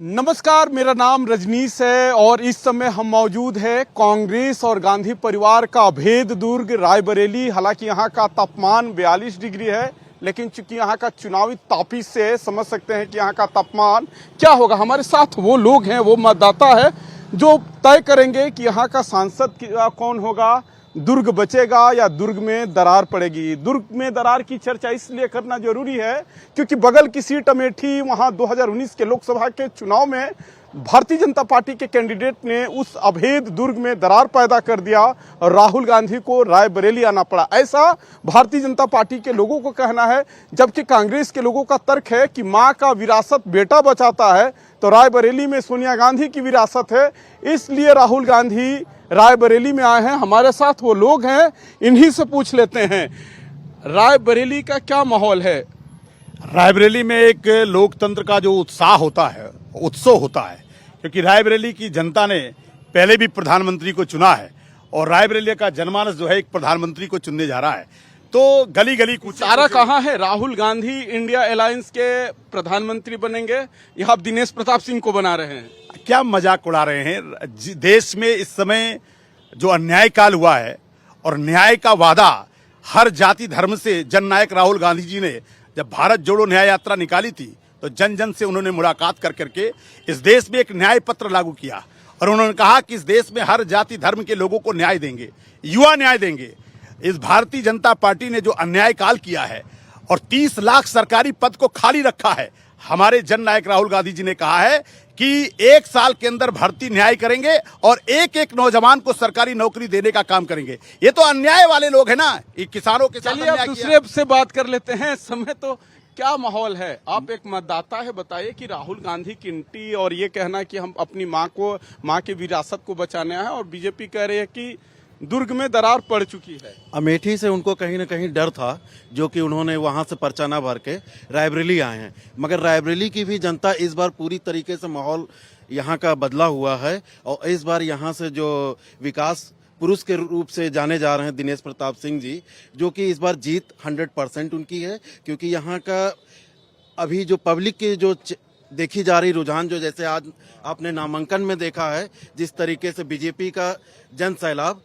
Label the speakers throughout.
Speaker 1: नमस्कार, मेरा नाम रजनीश है और इस समय हम मौजूद है कांग्रेस और गांधी परिवार का अभेद दुर्ग रायबरेली। हालांकि यहाँ का तापमान 42 डिग्री है, लेकिन चूंकि यहाँ का चुनावी तापीस से समझ सकते हैं कि यहाँ का तापमान क्या होगा। हमारे साथ वो लोग हैं, वो मतदाता है जो तय करेंगे कि यहाँ का सांसद कौन होगा, दुर्ग बचेगा या दुर्ग में दरार पड़ेगी। दुर्ग में दरार की चर्चा इसलिए करना जरूरी है क्योंकि बगल की सीट अमेठी, वहां 2019 के लोकसभा के चुनाव में भारतीय जनता पार्टी के कैंडिडेट ने उस अभेद दुर्ग में दरार पैदा कर दिया और राहुल गांधी को रायबरेली आना पड़ा। ऐसा भारतीय जनता पार्टी के लोगों को कहना है, जबकि कांग्रेस के लोगों का तर्क है कि मां का विरासत बेटा बचाता है, तो रायबरेली में सोनिया गांधी की विरासत है, इसलिए राहुल गांधी रायबरेली में आए हैं। हमारे साथ वो लोग हैं, इन्हीं से पूछ लेते हैं रायबरेली का क्या माहौल है।
Speaker 2: रायबरेली में एक लोकतंत्र का जो उत्साह होता है, उत्सव होता है, क्योंकि रायबरेली की जनता ने पहले भी प्रधानमंत्री को चुना है और रायबरेली का जनमानस जो है एक प्रधानमंत्री को चुनने जा रहा है। तो गली गली कुछ
Speaker 1: सारा कहाँ है, राहुल गांधी इंडिया अलायंस के प्रधानमंत्री बनेंगे या आप दिनेश प्रताप सिंह को बना रहे हैं?
Speaker 2: क्या मजाक उड़ा रहे हैं। देश में इस समय जो अन्याय काल हुआ है और न्याय का वादा हर जाति धर्म से जननायक राहुल गांधी जी ने जब भारत जोड़ो न्याय यात्रा निकाली थी तो जन जन से उन्होंने मुलाकात कर करके इस देश में एक न्याय पत्र लागू किया और उन्होंने कहा कि इस देश में हर जाति धर्म के लोगों को न्याय देंगे, युवा न्याय देंगे। इस भारतीय जनता पार्टी ने जो अन्याय काल किया है और 30 लाख सरकारी पद को खाली रखा है, हमारे जननायक राहुल गांधी जी ने कहा है कि 1 साल के अंदर भर्ती न्याय करेंगे और एक एक नौजवान को सरकारी नौकरी देने का काम करेंगे। ये तो अन्याय वाले लोग हैं ना, ये किसानों के साथ।
Speaker 1: चलिए अब दूसरे से बात कर लेते हैं। समय तो क्या माहौल है, आप एक मतदाता है, बताइए कि राहुल गांधी किंटी और ये कहना कि हम अपनी माँ की विरासत को बचाने हैं और बीजेपी कह रही है कि दुर्ग में दरार पड़ चुकी है।
Speaker 3: अमेठी से उनको कहीं ना कहीं डर था, जो कि उन्होंने वहां से पर्चा ना भर के रायबरेली आए हैं। मगर रायबरेली की भी जनता इस बार पूरी तरीके से माहौल यहाँ का बदला हुआ है और इस बार यहाँ से जो विकास पुरुष के रूप से जाने जा रहे हैं दिनेश प्रताप सिंह जी, जो कि इस बार जीत 100% उनकी है। क्योंकि यहाँ का अभी जो पब्लिक की जो देखी जा रही रुझान, जो जैसे आज आपने नामांकन में देखा है, जिस तरीके से बीजेपी का जन सैलाब,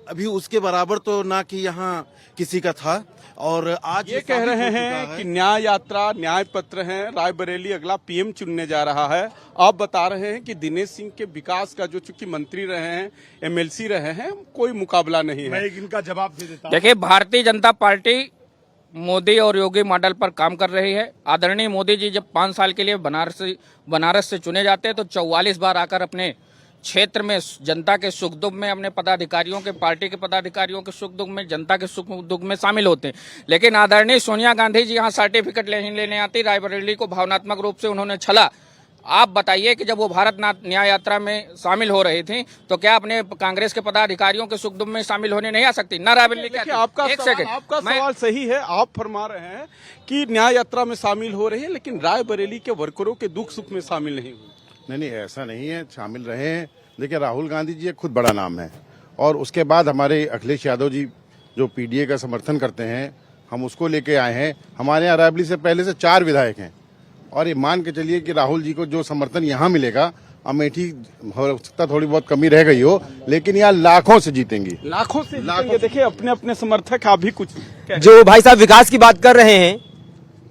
Speaker 3: अभी उसके बराबर तो ना कि यहाँ किसी का था। और आज
Speaker 1: ये कह रहे हैं कि न्याय यात्रा, न्याय पत्र हैं, रायबरेली अगला पीएम चुनने जा रहा है। आप बता रहे हैं कि दिनेश सिंह के विकास का, जो चूंकि मंत्री रहे हैं, एमएलसी रहे हैं, कोई मुकाबला नहीं है।
Speaker 2: मैं इनका जवाब दे देता हूं।
Speaker 4: देखिए, भारतीय जनता पार्टी मोदी और योगी मॉडल पर काम कर रही है। आदरणीय मोदी जी जब 5 साल के लिए बनारस से चुने जाते हैं तो 44 बार आकर अपने क्षेत्र में जनता के सुख दुख में, अपने पदाधिकारियों के, पार्टी के पदाधिकारियों के सुख दुख में, जनता के सुख दुख में शामिल होते हैं। लेकिन आदरणीय सोनिया गांधी जी यहाँ सर्टिफिकेट लेने आती, रायबरेली को भावनात्मक रूप से उन्होंने छला। आप बताइए कि जब वो भारत न्याय यात्रा में शामिल हो रही थी तो क्या अपने कांग्रेस के पदाधिकारियों के सुख दुख में शामिल होने नहीं आ सकती? ना रायबरेली के।
Speaker 1: आपका सवाल सही है, आप फरमा रहे हैं कि न्याय यात्रा में शामिल हो रही है, लेकिन रायबरेली के वर्करों के दुख सुख में शामिल नहीं हुई।
Speaker 5: नहीं, ऐसा नहीं है, शामिल रहे हैं। देखिए, राहुल गांधी जी एक खुद बड़ा नाम है और उसके बाद हमारे अखिलेश यादव जी जो पीडीए का समर्थन करते हैं, हम उसको लेके आए हैं। हमारे यहाँ रायबरेली से पहले से 4 विधायक हैं और ये मान के चलिए कि राहुल जी को जो समर्थन यहाँ मिलेगा, अमेठी हो सकता थोड़ी बहुत कमी रह गई हो, लेकिन यहाँ लाखों से जीतेंगी,
Speaker 1: लाखों से। देखिए, अपने अपने समर्थक आप भी कुछ
Speaker 6: जो भाई साहब विकास की बात कर रहे हैं,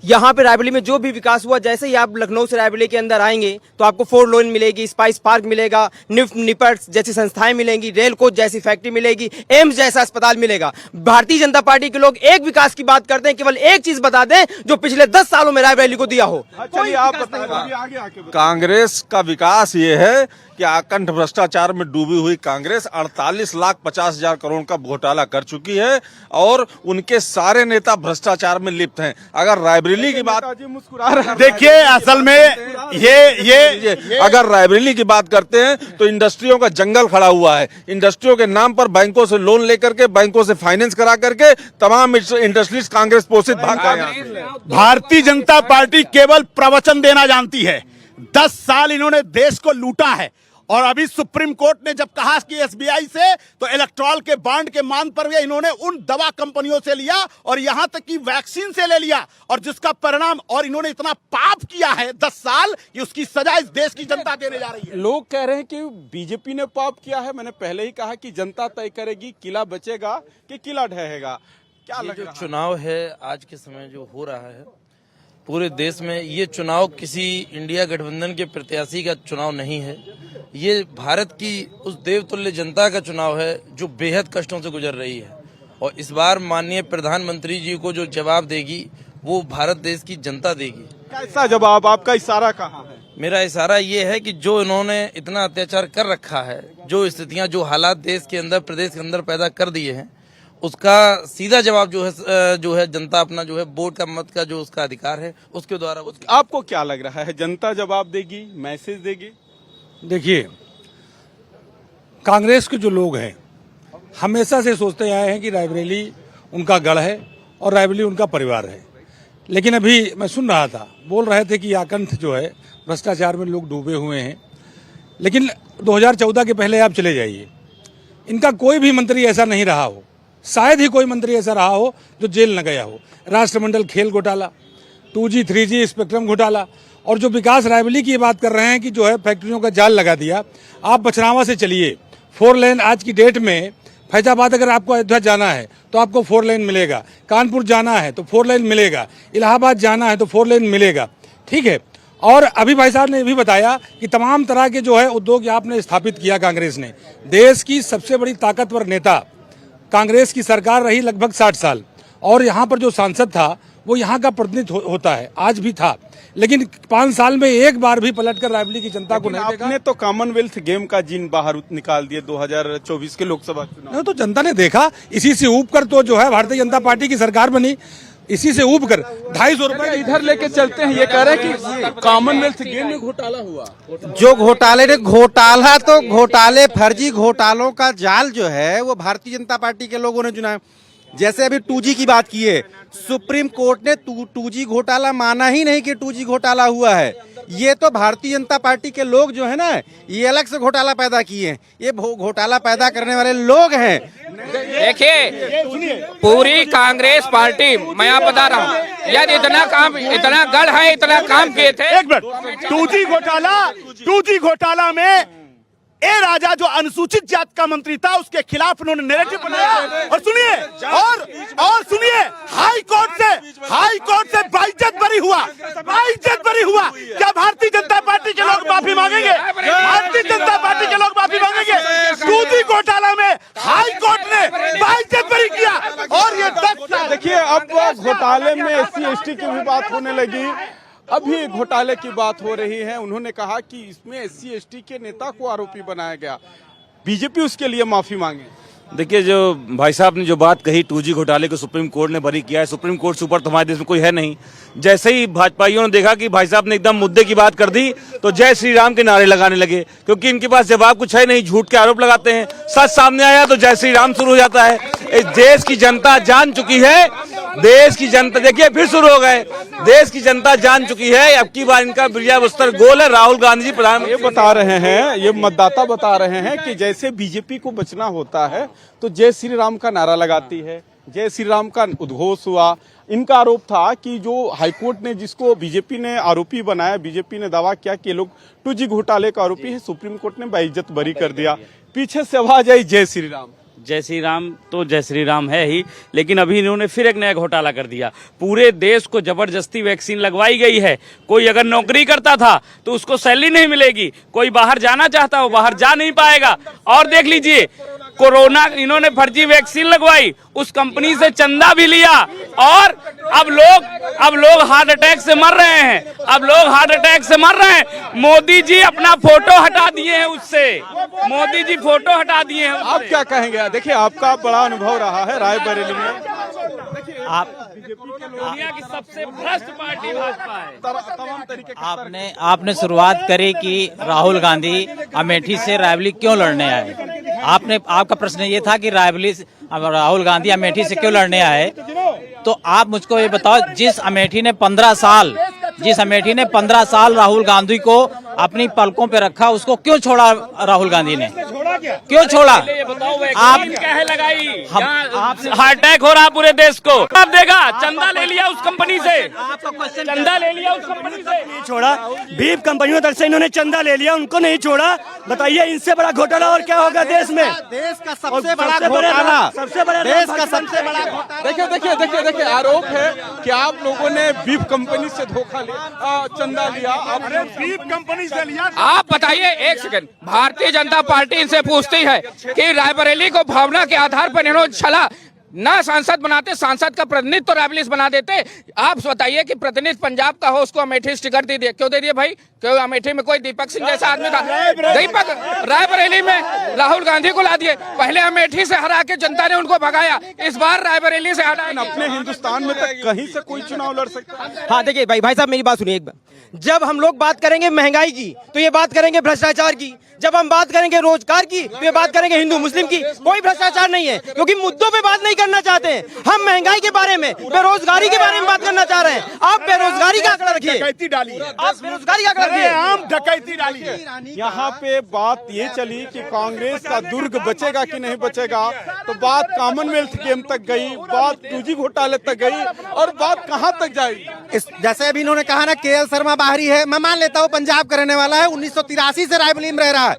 Speaker 6: यहाँ पे रायबरेली में जो भी विकास हुआ, जैसे ही आप लखनऊ से रायबरेली के अंदर आएंगे तो आपको 4 लेन मिलेगी, स्पाइस पार्क मिलेगा, निपर्स जैसी संस्थाएं मिलेंगी, रेल कोच जैसी फैक्ट्री मिलेगी, एम्स जैसा अस्पताल मिलेगा। भारतीय जनता पार्टी के लोग एक विकास की बात करते हैं, केवल एक चीज बता दें जो पिछले 10 सालों में रायबरेली को दिया हो।
Speaker 1: चलिए आप बताइए।
Speaker 7: कांग्रेस का विकास ये है कि आकंठ भ्रष्टाचार में डूबी हुई कांग्रेस 48,50,000 करोड़ का घोटाला कर चुकी है और उनके सारे नेता भ्रष्टाचार में लिप्त हैं। अगर रायबरेली की बात,
Speaker 2: देखिए, असल में ये
Speaker 7: अगर रायबरेली की बात करते हैं तो इंडस्ट्रियों का जंगल खड़ा हुआ है। इंडस्ट्रियों के नाम पर बैंकों से लोन लेकर के, बैंकों से फाइनेंस करा करके तमाम इंडस्ट्रीज कांग्रेस पोषित भाग गए।
Speaker 2: भारतीय जनता पार्टी केवल प्रवचन देना जानती है। 10 साल इन्होंने देश को लूटा है और अभी सुप्रीम कोर्ट ने जब कहा कि एसबीआई से, तो इलेक्ट्रॉल के बॉन्ड के मान पर भी इन्होंने उन दवा कंपनियों से लिया और यहां तक कि वैक्सीन से ले लिया, और जिसका परिणाम, और इन्होंने इतना पाप किया है 10 साल कि उसकी सजा इस देश की जनता देने जा रही है।
Speaker 1: लोग कह रहे हैं कि बीजेपी ने पाप किया है। मैंने पहले ही कहा कि जनता तय करेगी किला बचेगा कि किला ढहेगा। क्या
Speaker 8: ये
Speaker 1: लग
Speaker 8: जो
Speaker 1: रहा है?
Speaker 8: चुनाव है आज के समय जो हो रहा है पूरे देश में, ये चुनाव किसी इंडिया गठबंधन के प्रत्याशी का चुनाव नहीं है। ये भारत की उस देवतुल्य जनता का चुनाव है जो बेहद कष्टों से गुजर रही है, और इस बार माननीय प्रधानमंत्री जी को जो जवाब देगी वो भारत देश की जनता देगी।
Speaker 1: कैसा जवाब? आपका इशारा कहाँ है?
Speaker 8: मेरा इशारा ये है कि जो इन्होंने इतना अत्याचार कर रखा है, जो स्थितियां, जो हालात देश के अंदर, प्रदेश के अंदर पैदा कर दिए हैं, उसका सीधा जवाब जो है जनता अपना जो है वोट का, मत का जो उसका अधिकार है उसके द्वारा।
Speaker 1: आपको क्या लग रहा है, जनता जवाब देगी, मैसेज देगी?
Speaker 9: देखिए, कांग्रेस के जो लोग हैं हमेशा से सोचते आए हैं कि रायबरेली उनका गढ़ है और रायबरेली उनका परिवार है। लेकिन अभी मैं सुन रहा था, बोल रहे थे कि आकंठ जो है भ्रष्टाचार में लोग डूबे हुए हैं। लेकिन 2014 के पहले आप चले जाइए, इनका कोई भी मंत्री ऐसा नहीं रहा हो, शायद ही कोई मंत्री ऐसा रहा हो जो जेल न गया हो। राष्ट्रमंडल खेल घोटाला, 2G 3G स्पेक्ट्रम घोटाला, और जो विकास रायबरेली की बात कर रहे हैं कि जो है फैक्ट्रियों का जाल लगा दिया। आप बछरावा से चलिए, 4 लेन आज की डेट में, फैजाबाद अगर आपको अयोध्या जाना है तो आपको 4 लेन मिलेगा, कानपुर जाना है तो 4 लेन मिलेगा, इलाहाबाद जाना है तो 4 लेन मिलेगा, ठीक है। और अभी भाई साहब ने ये भी बताया कि तमाम तरह के जो है उद्योग आपने स्थापित किया कांग्रेस ने। देश की सबसे बड़ी ताकतवर नेता कांग्रेस की सरकार रही लगभग 60 साल, और यहाँ पर जो सांसद था वो यहाँ का प्रतिनिधित्व होता है, आज भी था। लेकिन 5 साल में एक बार भी पलटकर रायबरेली की जनता को नहीं देखा।
Speaker 1: आपने तो कॉमनवेल्थ गेम का जीन बाहर निकाल दिए 2024 के लोकसभा चुनाव।
Speaker 9: नहीं तो जनता ने देखा, इसी से ऊब कर तो जो है भारतीय जनता पार्टी की सरकार बनी, इसी से ऊब कर 250 रुपए
Speaker 1: इधर लेके चलते हैं। ये कह रहे हैं कि कॉमनवेल्थ गेम में घोटाला हुआ।
Speaker 10: जो घोटाला तो घोटाले, फर्जी घोटालों का जाल जो है वो भारतीय जनता पार्टी के लोगों ने चुना। जैसे अभी 2G की बात की है, सुप्रीम कोर्ट ने 2G घोटाला माना ही नहीं कि 2G घोटाला हुआ है। ये तो भारतीय जनता पार्टी के लोग जो है ना, ये अलग से घोटाला पैदा किए हैं। ये घोटाला पैदा करने वाले लोग हैं।
Speaker 4: देखिए, पूरी कांग्रेस पार्टी, मैं आप बता रहा हूँ, यदि इतना गढ़ है, इतना काम किए थे।
Speaker 2: एक मिनट, 2G घोटाला में ए राजा जो अनुसूचित जात का मंत्री था उसके खिलाफ उन्होंने नैरेटिव बनाया। और सुनिए, और सुनिए, हाई कोर्ट से बाइज्जत बरी हुआ। क्या भारतीय जनता पार्टी के लोग माफी मांगेंगे? भारतीय जनता पार्टी के लोग माफी मांगेंगे? 2G घोटाला में हाई कोर्ट ने बाइज्जत बरी किया, और ये 10 साल।
Speaker 1: देखिए, अब घोटाले में SC/ST की भी बात होने लगी। अभी घोटाले की बात हो रही है। उन्होंने कहा कि इसमें SC/ST के नेता को आरोपी बनाया गया, बीजेपी उसके लिए माफी मांगे।
Speaker 7: देखिए, जो भाई साहब ने जो बात कही 2G घोटाले को सुप्रीम कोर्ट ने बरी किया है, सुप्रीम कोर्ट से ऊपर तो हमारे देश में कोई है नहीं। जैसे ही भाजपाइयों ने देखा कि भाई साहब ने एकदम मुद्दे की बात कर दी तो जय श्री राम के नारे लगाने लगे, क्योंकि इनके पास जवाब कुछ है नहीं, झूठ के आरोप लगाते हैं। सच सामने आया तो जय श्री राम शुरू हो जाता है। इस देश की जनता जान चुकी है, देश की जनता, देखिए फिर शुरू हो गए, देश की जनता जान चुकी है। अब की बार इनका विजयावस्त्र गोल है। राहुल गांधी जी प्रधान
Speaker 1: ये बता रहे हैं, ये मतदाता बता रहे हैं कि जैसे बीजेपी को बचना होता है तो जय श्री राम का नारा लगाती है, जय श्री राम का उद्घोष हुआ। इनका आरोप था कि जो हाईकोर्ट ने, जिसको बीजेपी ने आरोपी बनाया, बीजेपी ने दावा किया कि ये लोग 2G घोटाले का आरोपी है, सुप्रीम कोर्ट ने बाइज्जत बरी कर दिया। पीछे से आवाज आई जय श्री राम।
Speaker 11: जय श्री राम तो जय श्री राम है ही, लेकिन अभी इन्होंने फिर एक नया घोटाला कर दिया। पूरे देश को जबरदस्ती वैक्सीन लगवाई गई है। कोई अगर नौकरी करता था तो उसको सैलरी नहीं मिलेगी, कोई बाहर जाना चाहता हो बाहर जा नहीं पाएगा। और देख लीजिए, कोरोना इन्होंने फर्जी वैक्सीन लगवाई, उस कंपनी से चंदा भी लिया, और अब लोग हार्ट अटैक से मर रहे हैं। मोदी जी अपना फोटो हटा दिए हैं उससे, मोदी जी फोटो हटा दिए हैं।
Speaker 1: आप क्या कहेंगे? देखिए, आपका बड़ा अनुभव रहा है रायबरेली में।
Speaker 11: आप दुनिया की सबसे भ्रष्ट पार्टी भाजपा है।
Speaker 1: तमाम तरीके के
Speaker 11: आपने शुरुआत करी कि राहुल गांधी अमेठी से रायबरेली क्यों लड़ने आए। आपका प्रश्न ये था कि राहुल गांधी अमेठी से क्यों लड़ने आए। तो आप मुझको ये बताओ, जिस अमेठी ने 15 साल राहुल गांधी को अपनी पलकों पे रखा, उसको क्यों छोड़ा राहुल गांधी ने? क्यों छोड़ा? आप क्या है लगाई? हार्ट अटैक हो रहा पूरे देश को। आप देगा चंदा ले लिया उस कंपनी से, चंदा ले लिया उस कंपनी से,
Speaker 12: नहीं छोड़ा। बीप कंपनियों तरफ से इन्होंने चंदा ले लिया, उनको नहीं छोड़ा। बताइए इनसे बड़ा घोटाला और क्या होगा देश में?
Speaker 10: देश का सबसे बड़ा घोटाला,
Speaker 12: सबसे बड़ा
Speaker 10: देश का सबसे बड़ा घोटाला।
Speaker 1: देखिए आरोप है कि आप लोगों ने बीफ कंपनी से धोखा लिया, चंदा लिया। आपने बीफ कंपनी से लिया।
Speaker 4: आप बताइए, एक सेकंड, भारतीय जनता पार्टी इनसे पूछती है कि रायबरेली को भावना के आधार पर इन्होंने छला ना सांसद बनाते, सांसद का प्रतिनिधि तो रायबरेली बना देते। आप बताइए कि प्रतिनिधि पंजाब का हो, उसको अमेठी से टिकट दे दिए, क्यों दे दिए भाई? क्यों? अमेठी में कोई दीपक सिंह जैसा आदमी था, दीपक रायबरेली में राहुल गांधी को ला दिए। पहले अमेठी से हरा के जनता ने उनको भगाया, इस बार रायबरेली से हटाया।
Speaker 1: अपने हिंदुस्तान में तक कहीं से कोई चुनाव लड़ सकता है।
Speaker 6: हाँ देखिए भाई साहब मेरी बात सुनिए एक बार। जब हम लोग बात करेंगे महंगाई की तो ये बात करेंगे भ्रष्टाचार की, जब हम बात करेंगे रोजगार की तो ये बात करेंगे हिंदू मुस्लिम की। कोई भ्रष्टाचार नहीं है, क्योंकि मुद्दों पे बात नहीं करना चाहते हैं। हम महंगाई के बारे में, बेरोजगारी के बारे में बात करना चाह रहे हैं। आप बेरोजगारी का आंकड़ा रखिए, आप बेरोजगारी का आंकड़ा रखिए,
Speaker 1: हम डकैती डालिए। यहाँ पे बात ये चली कि कांग्रेस का दुर्ग बचेगा कि नहीं बचेगा, तो बात कॉमनवेल्थ गेम तक गई, बात 2G घोटाले तक गई, और बात कहाँ तक जाएगी?
Speaker 10: जैसे अभी इन्होंने कहा ना KL शर्मा बाहरी है, मैं मान लेता हूँ पंजाब का रहने वाला है, 1983 से रायबरेली में रह रहा है।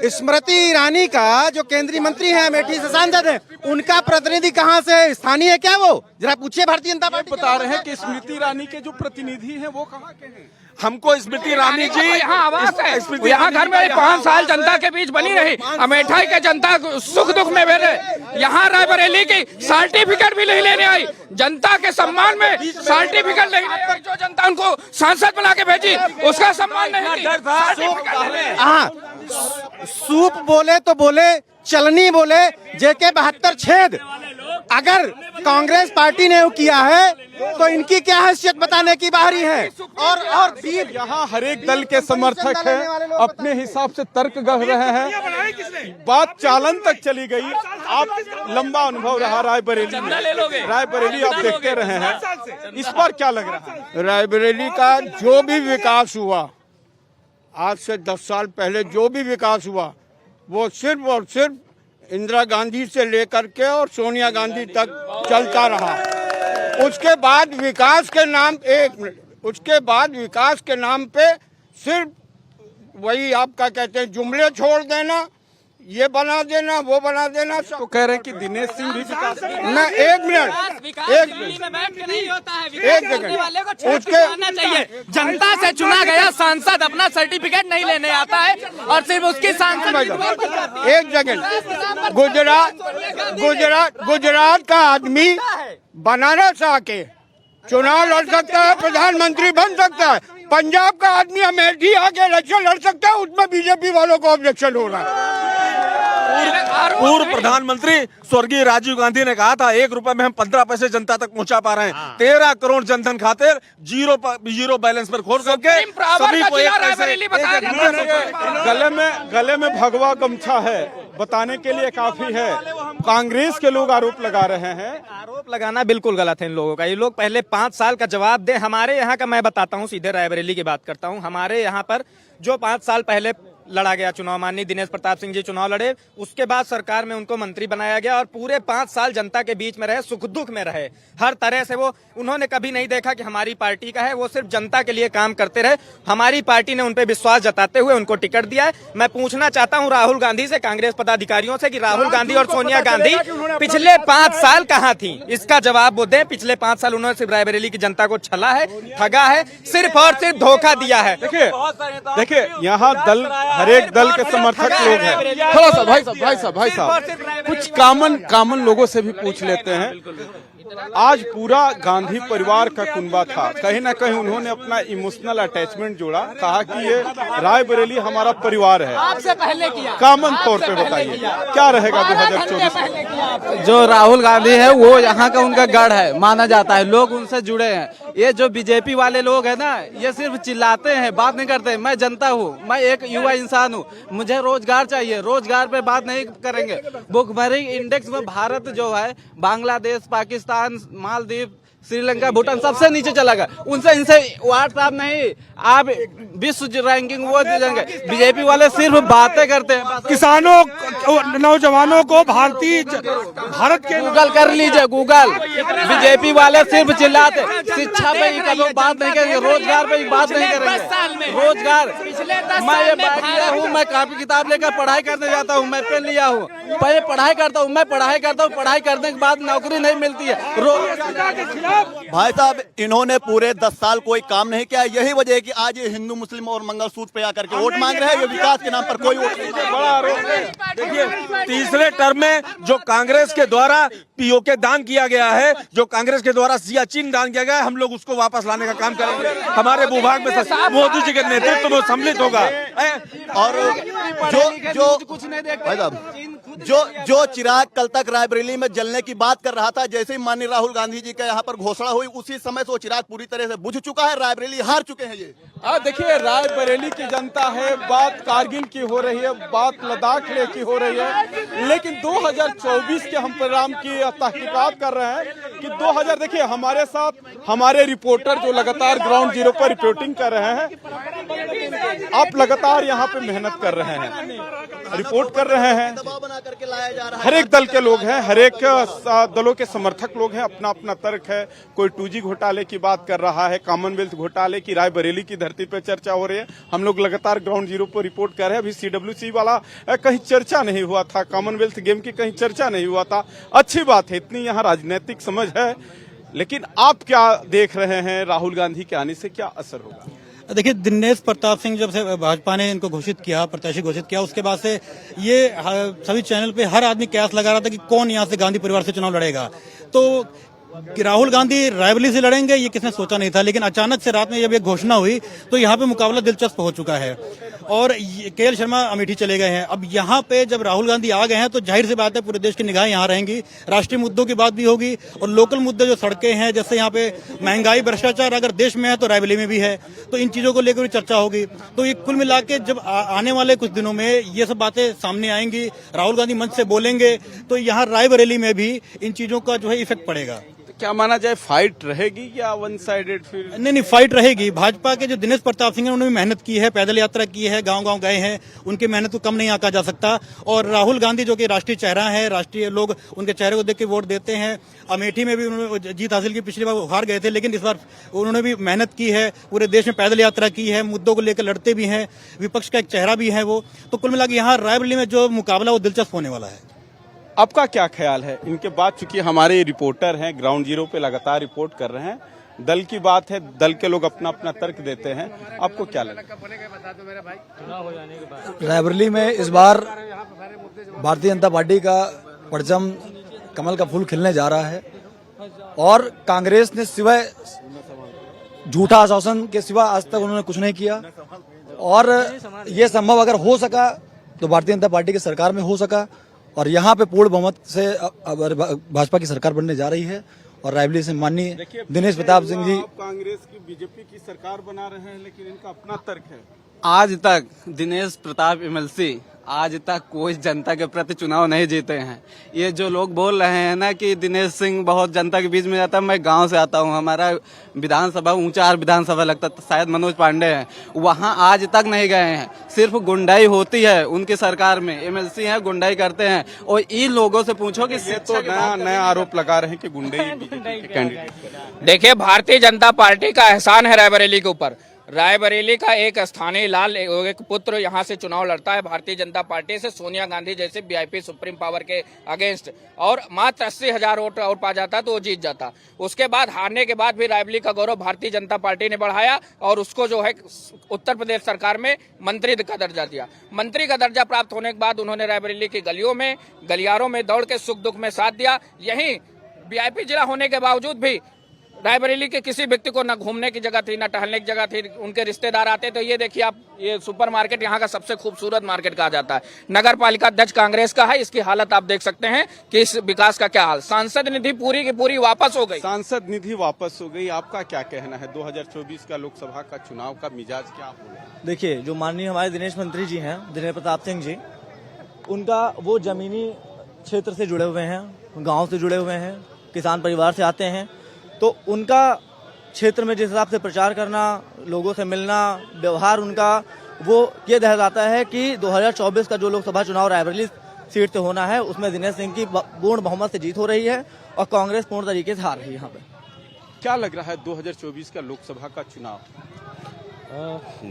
Speaker 10: स्मृति ईरानी का जो केंद्रीय मंत्री है, अमेठी से सांसद है, उनका प्रतिनिधि कहाँ से? स्थानीय है क्या वो? जरा पूछिए भारतीय जनता पार्टी।
Speaker 1: बता रहे हैं कि स्मृति ईरानी के जो प्रतिनिधि हैं वो कहाँ के हैं?
Speaker 2: हमको स्मृति ईरानी जी
Speaker 4: यहाँ आवास है, यहाँ घर में 5 साल जनता के बीच बनी रही, अमेठी के जनता सुख दुख में बैठे। यहाँ रायबरेली की सर्टिफिकेट भी नहीं लेने आई, जनता के सम्मान में सर्टिफिकेट नहीं लेकर जो जनता उनको सांसद बना के भेजी, उसका सम्मान नहीं की।
Speaker 10: हाँ, सूप बोले तो बोले, चलनी बोले, JK 72 छेद। अगर कांग्रेस पार्टी ने किया है तो इनकी क्या हैसियत बताने की बाहरी है। और
Speaker 1: यहाँ हर एक दल के समर्थक हैं, अपने हिसाब से तर्क गढ़ रहे हैं, बात चालन तक चली गई। आप लंबा अनुभव रहा रायबरेली में, रायबरेली आप देखते रहे हैं, इस बार क्या लग रहा है?
Speaker 13: रायबरेली का जो भी विकास हुआ, आज से 10 साल पहले जो भी विकास हुआ, वो सिर्फ और सिर्फ इंदिरा गांधी से लेकर के और सोनिया गांधी तक चलता रहा। उसके बाद विकास के नाम, एक मिनट, उसके बाद विकास के नाम पे सिर्फ वही आपका कहते हैं जुमले छोड़ देना, ये बना देना, वो बना देना।
Speaker 1: तो कह रहे हैं कि दिनेश सिंह भी विकास
Speaker 13: ना, एक मिनट,
Speaker 8: उसके चाहिए। जनता से चुना गया सांसद अपना सर्टिफिकेट नहीं लेने आता है और सिर्फ उसकी सांसद।
Speaker 13: एक जगह गुजरात का आदमी बनारस आके चुनाव लड़ सकता है, प्रधानमंत्री बन सकता है। पंजाब का आदमी अमेठी आके इलेक्शन लड़ सकता है, उसमें बीजेपी वालों को ऑब्जेक्शन हो रहा है।
Speaker 7: पूर्व प्रधानमंत्री स्वर्गीय राजीव गांधी ने कहा था 1 रुपए में हम 15 पैसे जनता तक पहुंचा पा रहे हैं। 13 करोड़ जनधन खाते जीरो बैलेंस पर खोल करके सभी को
Speaker 1: गले में भगवा गमछा है, बताने के लिए काफी है। कांग्रेस के लोग आरोप लगा रहे हैं।
Speaker 6: आरोप लगाना बिल्कुल गलत है इन लोगों का। ये लोग पहले 5 साल का जवाब दें। हमारे यहाँ का मैं बताता हूँ, सीधे रायबरेली की बात करता हूँ। हमारे यहाँ पर जो 5 साल पहले लड़ा गया चुनाव, माननीय दिनेश प्रताप सिंह जी चुनाव लड़े, उसके बाद सरकार में उनको मंत्री बनाया गया और पूरे 5 साल जनता के बीच में रहे, सुख दुख में रहे। हर तरह से वो, उन्होंने कभी नहीं देखा कि हमारी पार्टी का है, वो सिर्फ जनता के लिए काम करते रहे। हमारी पार्टी ने उन पे विश्वास जताते हुए उनको टिकट दिया है। मैं पूछना चाहता हूं राहुल गांधी से, कांग्रेस पदाधिकारियों से, कि राहुल गांधी और सोनिया गांधी पिछले 5 साल कहाँ थी? इसका जवाब वो दें। पिछले 5 साल उन्होंने सिर्फ रायबरेली की जनता को छला है, ठगा है, सिर्फ और सिर्फ धोखा दिया है।
Speaker 1: देखिए यहाँ दल, हर एक दल के समर्थक लोग हैं। थोड़ा सा भाई साहब कुछ कॉमन लोगों से भी पूछ लेते हैं। आज पूरा गांधी परिवार का कुनबा था, कहीं ना कहीं उन्होंने अपना इमोशनल अटैचमेंट जोड़ा, कहा कि ये रायबरेली हमारा परिवार है।
Speaker 8: आपसे पहले किया,
Speaker 1: कॉमन तौर पे बताइए क्या रहेगा 2024?
Speaker 11: जो राहुल गांधी है वो यहाँ का उनका गढ़ है माना जाता है, लोग उनसे जुड़े हैं। ये जो बीजेपी वाले लोग हैं ना, ये सिर्फ चिल्लाते हैं, बात नहीं करते। मैं जनता हूँ, मैं एक युवा इंसान हूँ, मुझे रोजगार चाहिए, रोजगार पे बात नहीं करेंगे। भुखमरी इंडेक्स में भारत जो है, बांग्लादेश, पाकिस्तान, मालदीव,
Speaker 6: श्रीलंका, भूटान सबसे नीचे चला गया। उनसे इनसे व्हाट्सएप नहीं, आप विश्व रैंकिंग वो देंगे। बीजेपी वाले सिर्फ बातें करते हैं।
Speaker 9: किसानों, नौजवानों को भारत के
Speaker 6: गूगल कर लीजिए, गूगल। बीजेपी वाले सिर्फ चिल्लाते, शिक्षा पे कभी बात नहीं करेंगे, रोजगार पे बात नहीं करेंगे। रोजगार, मैं ये बैग लिया हूँ, मैं कापी किताब लेकर पढ़ाई करने जाता हूँ, मैं पेन लिया हूँ, पहले पढ़ाई करता हूँ, मैं पढ़ाई करता हूँ, पढ़ाई करने के बाद नौकरी नहीं मिलती है।
Speaker 14: भाई साहब, इन्होंने पूरे 10 साल कोई काम नहीं किया। यही वजह है कि आज ये हिंदू मुस्लिम और मंगलसूत्र पे आकर के वोट मांग रहे हैं। ये विकास के नाम पर कोई वोट नहीं।
Speaker 7: बड़ा आरोप है। देखिए, तीसरे टर्म में जो कांग्रेस के द्वारा पीओके दान किया गया है, जो कांग्रेस के द्वारा सियाचिन दान किया गया है, हम लोग उसको वापस लाने का काम करेंगे। हमारे भूभाग में मोदी जी के नेतृत्व में सम्मिलित होगा।
Speaker 14: और जो चिराग कल तक रायबरेली में जलने की बात कर रहा था, जैसे ही माननीय राहुल गांधी जी का यहाँ पर घोषणा हुई, उसी समय से वो चिराग पूरी तरह से बुझ चुका है। रायबरेली हार चुके हैं ये।
Speaker 1: देखिए, रायबरेली की जनता है, बात कारगिल की हो रही है, बात लद्दाख ले की हो रही है, लेकिन 2024 के हम परिणाम की तहकीकात कर रहे हैं कि 2000। देखिए, हमारे साथ हमारे रिपोर्टर जो लगातार ग्राउंड जीरो पर रिपोर्टिंग कर रहे हैं, आप लगातार यहाँ पे मेहनत कर रहे हैं, रिपोर्ट कर रहे हैं। हर एक दल के लोग हैं, हर एक दलों के समर्थक लोग हैं, अपना अपना तर्क है। कोई 2G घोटाले की बात कर रहा है, कॉमनवेल्थ घोटाले की रायबरेली की धरती पे चर्चा हो रही है। हम लोग लगातार ग्राउंड जीरो पर रिपोर्ट कर रहे हैं। अभी CWC वाला कहीं चर्चा नहीं हुआ था, कॉमनवेल्थ गेम की कहीं चर्चा नहीं हुआ था। अच्छी बात है, इतनी यहाँ राजनीतिक समझ है। लेकिन आप क्या देख रहे हैं, राहुल गांधी के आने से क्या असर होगा?
Speaker 9: देखिए, दिनेश प्रताप सिंह जब से भाजपा ने इनको घोषित किया, प्रत्याशी घोषित किया, उसके बाद से ये सभी चैनल पे हर आदमी कयास लगा रहा था कि कौन यहाँ से गांधी परिवार से चुनाव लड़ेगा। तो कि राहुल गांधी रायबरेली से लड़ेंगे ये किसने सोचा नहीं था, लेकिन अचानक से रात में जब ये घोषणा हुई तो यहाँ पे मुकाबला दिलचस्प हो चुका है। और KL शर्मा अमेठी चले गए हैं। अब यहाँ पे जब राहुल गांधी आ गए हैं तो जाहिर सी बात है पूरे देश की निगाहें यहाँ रहेंगी। राष्ट्रीय मुद्दों की बात भी होगी और लोकल मुद्दे जो सड़कें हैं, जैसे यहाँ पे महंगाई, भ्रष्टाचार अगर देश में है तो रायबरेली में भी है, तो इन चीजों को लेकर भी चर्चा होगी। तो ये कुल मिला के जब आने वाले कुछ दिनों में ये सब बातें सामने आएंगी, राहुल गांधी मंच से बोलेंगे, तो यहाँ रायबरेली में भी इन चीजों का जो है इफेक्ट पड़ेगा।
Speaker 1: क्या माना जाए, फाइट रहेगी या वन साइडेड? फिर
Speaker 9: नहीं, फाइट रहेगी। भाजपा के जो दिनेश प्रताप सिंह हैं उन्होंने भी मेहनत की है, पैदल यात्रा की है, गांव-गांव गए हैं, उनकी मेहनत को कम नहीं आंका जा सकता। और राहुल गांधी जो कि राष्ट्रीय चेहरा है, राष्ट्रीय लोग उनके चेहरे को देख के वोट देते हैं। अमेठी में भी उन्होंने जीत हासिल की, पिछली बार वो हार गए थे, लेकिन इस बार उन्होंने भी मेहनत की है, पूरे देश में पैदल यात्रा की है, मुद्दों को लेकर लड़ते भी हैं, विपक्ष का एक चेहरा भी है वो। तो कुल मिला के यहाँ रायबरेली में जो मुकाबला वो दिलचस्प होने वाला है।
Speaker 1: आपका क्या ख्याल है इनके बाद? चूंकि हमारे रिपोर्टर हैं, ग्राउंड जीरो पे लगातार रिपोर्ट कर रहे हैं, दल की बात है, दल के लोग अपना अपना तर्क देते हैं, आपको क्या लगता है?
Speaker 15: रायबरेली में इस बार भारतीय जनता पार्टी का परचम, कमल का फूल खिलने जा रहा है और कांग्रेस ने सिवाय झूठा आश्वासन के सिवा आज तक उन्होंने कुछ नहीं किया। और ये संभव अगर हो सका तो भारतीय जनता पार्टी की सरकार में हो सका और यहाँ पे पूर्ण बहुमत से भाजपा की सरकार बनने जा रही है। और रायबरेली से माननीय दिनेश प्रताप सिंह जी
Speaker 1: कांग्रेस की बीजेपी की सरकार बना रहे हैं, लेकिन इनका अपना तर्क है।
Speaker 6: आज तक दिनेश प्रताप MLC आज तक कोई जनता के प्रति चुनाव नहीं जीते हैं। ये जो लोग बोल रहे हैं ना कि दिनेश सिंह बहुत जनता के बीच में जाता है, मैं गांव से आता हूं, हमारा विधानसभा ऊंचा विधानसभा लगता है, शायद मनोज पांडे हैं, वहां आज तक नहीं गए हैं। सिर्फ गुंडाई होती है उनकी सरकार में, MLC हैं, गुंडाई करते हैं। और इन लोगों से पूछो कि
Speaker 1: ये तो नया आरोप लगा रहे हैं कि गुंडाई कैंडिडेट।
Speaker 4: देखिए, भारतीय जनता पार्टी का एहसान है रायबरेली के ऊपर। रायबरेली का एक स्थानीय लाल एक पुत्र यहाँ से चुनाव लड़ता है भारतीय जनता पार्टी से, सोनिया गांधी जैसे VIP सुप्रीम पावर के अगेंस्ट, और मात्र 80,000 वोट और पा जाता तो वो जीत जाता। उसके बाद हारने के बाद भी रायबरेली का गौरव भारतीय जनता पार्टी ने बढ़ाया और उसको जो है उत्तर प्रदेश सरकार में मंत्री का दर्जा दिया। मंत्री का दर्जा प्राप्त होने के बाद उन्होंने रायबरेली की गलियों में, गलियारों में दौड़ के सुख दुख में साथ दिया। यहीं VIP जिला होने के बावजूद भी रायबरेली के किसी व्यक्ति को न घूमने की जगह थी, न टहलने की जगह थी, उनके रिश्तेदार आते। तो ये देखिए आप, ये सुपरमार्केट यहाँ का सबसे खूबसूरत मार्केट कहा जाता है, नगर पालिका अध्यक्ष कांग्रेस का है। इसकी हालत आप देख सकते हैं कि इस विकास का क्या हाल। सांसद निधि पूरी की पूरी वापस हो गई।
Speaker 1: सांसद निधि वापस हो गई, आपका क्या कहना है? 2024 का लोकसभा का चुनाव का मिजाज क्या होगा?
Speaker 15: देखिए, जो माननीय हमारे दिनेश मंत्री जी हैं, दिनेश प्रताप सिंह जी, उनका वो जमीनी क्षेत्र से जुड़े हुए हैं, गाँव से जुड़े हुए हैं, किसान परिवार से आते हैं।
Speaker 12: तो उनका क्षेत्र में जिस हिसाब से प्रचार करना, लोगों से मिलना, व्यवहार उनका, वो ये दर्शाता है कि 2024 का जो लोकसभा चुनाव रायबरेली सीट से होना है उसमें दिनेश सिंह की पूर्ण बहुमत से जीत हो रही है और कांग्रेस पूर्ण तरीके से हार रही है। यहाँ पे
Speaker 1: क्या लग रहा है 2024 का लोकसभा का चुनाव?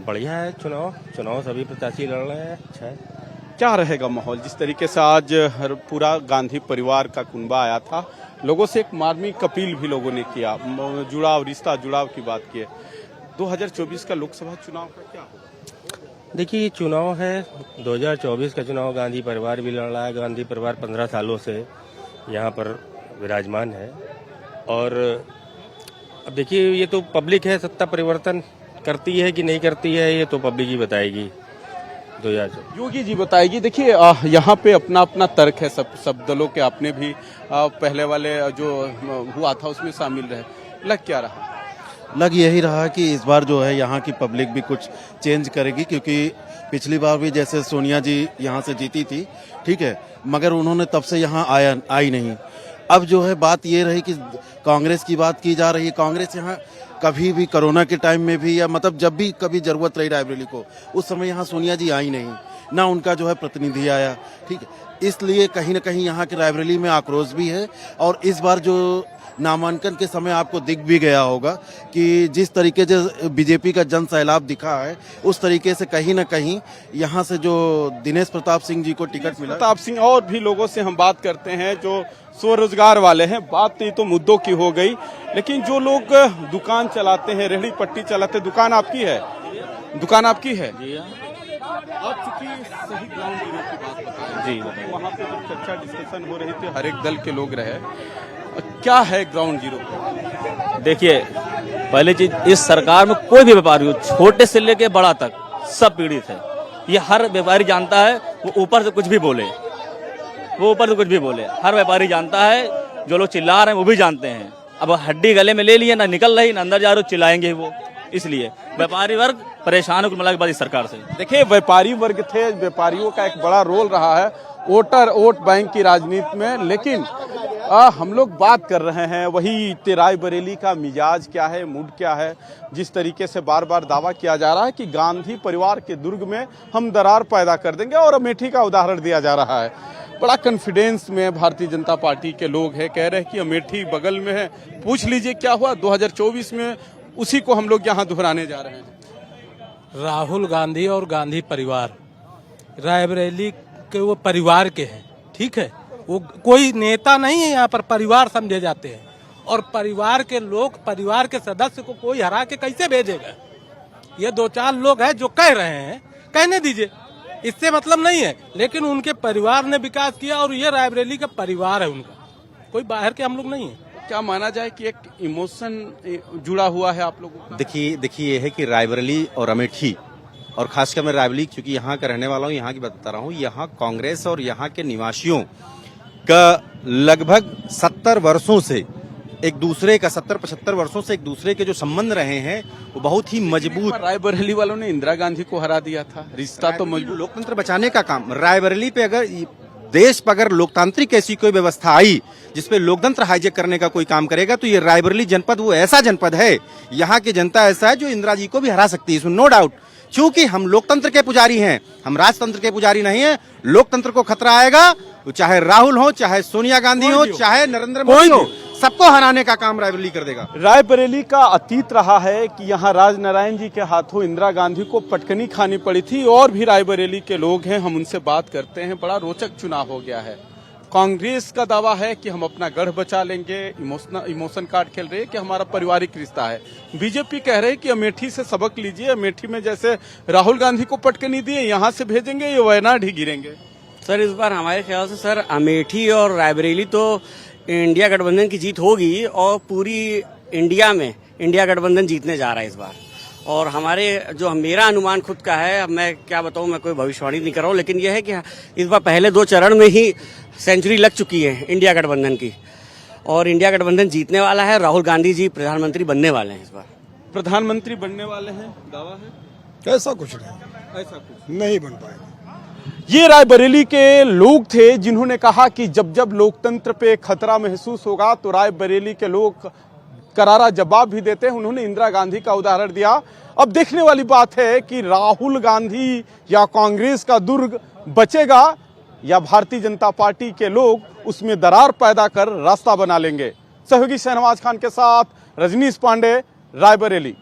Speaker 12: बढ़िया है चुनाव सभी प्रत्याशी लड़ रहे हैं, अच्छा है।
Speaker 1: क्या रहेगा माहौल? जिस तरीके से आज पूरा गांधी परिवार का कुंबा आया था, लोगों से एक मार्मिक अपील भी लोगों ने किया, जुड़ाव, रिश्ता जुड़ाव की बात की है। 2024 का लोकसभा चुनाव का क्या होगा?
Speaker 12: देखिए चुनाव है 2024 का चुनाव, गांधी परिवार भी लड़ रहा है। गांधी परिवार 15 सालों से यहाँ पर विराजमान है और अब देखिए ये तो पब्लिक है, सत्ता परिवर्तन करती है कि नहीं करती है ये तो पब्लिक ही बताएगी। 2024
Speaker 1: योगी जी बताएगी। देखिए यहाँ पे अपना अपना तर्क है, सब दलों के आपने भी पहले वाले जो हुआ था उसमें शामिल रहे। लग क्या रहा?
Speaker 3: लग यही रहा कि इस बार जो है यहाँ की पब्लिक भी कुछ चेंज करेगी, क्योंकि पिछली बार भी जैसे सोनिया जी यहाँ से जीती थी, ठीक है, मगर उन्होंने तब से यहाँ आई नहीं। अब जो है बात ये रही कि कांग्रेस की बात की जा रही है। कांग्रेस यहाँ कभी भी कोरोना के टाइम में भी, या मतलब जब भी कभी जरूरत रही रायबरेली को, उस समय यहाँ सोनिया जी आई नहीं, ना उनका जो है प्रतिनिधि आया, ठीक है। इसलिए कहीं ना कहीं यहाँ की रायबरेली में आक्रोश भी है। और इस बार जो नामांकन के समय आपको दिख भी गया होगा कि जिस तरीके से बीजेपी का जन सैलाब दिखा है, उस तरीके से कहीं ना कहीं यहाँ से जो दिनेश प्रताप सिंह जी को टिकट मिला।
Speaker 1: प्रताप सिंह और भी लोगों से हम बात करते हैं जो स्वरोजगार वाले हैं। बात तो मुद्दों की हो गई, लेकिन जो लोग दुकान चलाते हैं, रेहड़ी पट्टी चलाते हैं, दुकान आपकी है? दुकान आपकी है जी? आप चूंकि सही ग्राउंड जीरो की बात बताएं जी, वहाँ पे जब चर्चा डिस्कशन हो रही थी, हर एक दल के लोग रहे, क्या है ग्राउंड जीरो?
Speaker 11: देखिए, पहली चीज, इस सरकार में कोई भी व्यापारी हो, छोटे से लेके बड़ा तक, सब पीड़ित है। ये हर व्यापारी जानता है, वो ऊपर से कुछ भी बोले, हर व्यापारी जानता है। जो लोग चिल्ला रहे हैं वो भी जानते हैं। अब हड्डी गले में ले लिए, ना निकल रही, ना अंदर जा रहे, चिल्लाएंगे वो। इसलिए व्यापारी वर्ग परेशान हो मिला के बाद इस सरकार से।
Speaker 1: देखिए, व्यापारी वर्ग थे, व्यापारियों का एक बड़ा रोल रहा है वोट बैंक की राजनीति में, लेकिन हम लोग बात कर रहे हैं वही रायबरेली का मिजाज क्या है, मूड क्या है। जिस तरीके से बार बार दावा किया जा रहा है कि गांधी परिवार के दुर्ग में हम दरार पैदा कर देंगे, और अमेठी का उदाहरण दिया जा रहा है। बड़ा कॉन्फिडेंस में भारतीय जनता पार्टी के लोग हैं, कह रहे हैं कि अमेठी बगल में है, पूछ लीजिए क्या हुआ 2024 में, उसी को हम लोग यहाँ दोहराने जा रहे हैं।
Speaker 12: राहुल गांधी और गांधी परिवार रायबरेली के वो परिवार के हैं, ठीक है, वो कोई नेता नहीं है, यहाँ पर परिवार समझे जाते हैं। और परिवार के लोग, परिवार के सदस्य को कोई हरा के कैसे भेजेगा? ये 2-4 लोग हैं जो कह रहे हैं, कहने दीजिए, इससे मतलब नहीं है, लेकिन उनके परिवार ने विकास किया और ये रायबरेली का परिवार है उनका, कोई बाहर के हम लोग नहीं है।
Speaker 1: क्या माना जाए कि एक इमोशन जुड़ा हुआ है आप लोगों का?
Speaker 10: देखिए ये है कि रायबरेली और अमेठी, और खासकर मैं रायबरेली क्योंकि यहाँ का रहने वाला हूँ, यहाँ की बता रहा हूँ, यहाँ कांग्रेस और यहाँ के निवासियों का लगभग 70 वर्षों से एक दूसरे का 70-75 वर्षों से एक दूसरे के जो संबंध रहे हैं वो बहुत ही मजबूत।
Speaker 1: रायबरेली वालों ने इंदिरा गांधी को हरा दिया था, रिश्ता तो मजबूत।
Speaker 10: लोकतंत्र बचाने का काम रायबरेली पे, अगर देश पर अगर लोकतांत्रिक ऐसी कोई व्यवस्था आई जिसपे लोकतंत्र हाईजेक करने का कोई काम करेगा, तो ये रायबरेली जनपद वो ऐसा जनपद है, यहाँ की जनता ऐसा है जो इंदिरा जी को भी हरा सकती है, इसमें नो डाउट। क्योंकि हम लोकतंत्र के पुजारी हैं, हम राजतंत्र के पुजारी नहीं हैं। लोकतंत्र को खतरा आएगा, चाहे राहुल हो, चाहे सोनिया गांधी हो, चाहे नरेंद्र मोदी हो, सबको हराने का काम रायबरेली कर देगा।
Speaker 1: रायबरेली का अतीत रहा है कि यहाँ राजनारायण जी के हाथों इंदिरा गांधी को पटकनी खानी पड़ी थी। और भी रायबरेली के लोग हैं, हम उनसे बात करते हैं। बड़ा रोचक चुनाव हो गया है। कांग्रेस का दावा है कि हम अपना गढ़ बचा लेंगे, इमोशन कार्ड खेल रही है कि हमारा पारिवारिक रिश्ता है। बीजेपी कह रही है कि अमेठी से सबक लीजिए, अमेठी में जैसे राहुल गांधी को पटकनी दिए, यहाँ से भेजेंगे, ये वायनाड ही गिरेंगे।
Speaker 11: सर, इस बार हमारे ख्याल से सर अमेठी और रायबरेली तो इंडिया गठबंधन की जीत होगी, और पूरी इंडिया में इंडिया गठबंधन जीतने जा रहा है इस बार। और हमारे जो मेरा अनुमान खुद का है, अब मैं क्या बताऊं, मैं कोई भविष्यवाणी नहीं कर रहा हूं, लेकिन यह है कि इस बार पहले 2 चरण में ही सेंचुरी लग चुकी है इंडिया गठबंधन की, और इंडिया गठबंधन जीतने वाला है। राहुल गांधी जी प्रधानमंत्री बनने वाले हैं, इस बार
Speaker 1: प्रधानमंत्री बनने वाले हैं, दावा है।
Speaker 13: ऐसा कुछ नहीं बन पाएगा।
Speaker 1: ये रायबरेली के लोग थे जिन्होंने कहा कि जब जब लोकतंत्र पे खतरा महसूस होगा तो रायबरेली के लोग करारा जवाब भी देते हैं। उन्होंने इंदिरा गांधी का उदाहरण दिया। अब देखने वाली बात है कि राहुल गांधी या कांग्रेस का दुर्ग बचेगा या भारतीय जनता पार्टी के लोग उसमें दरार पैदा कर रास्ता बना लेंगे। सहयोगी शहनवाज खान के साथ रजनीश पांडे, रायबरेली।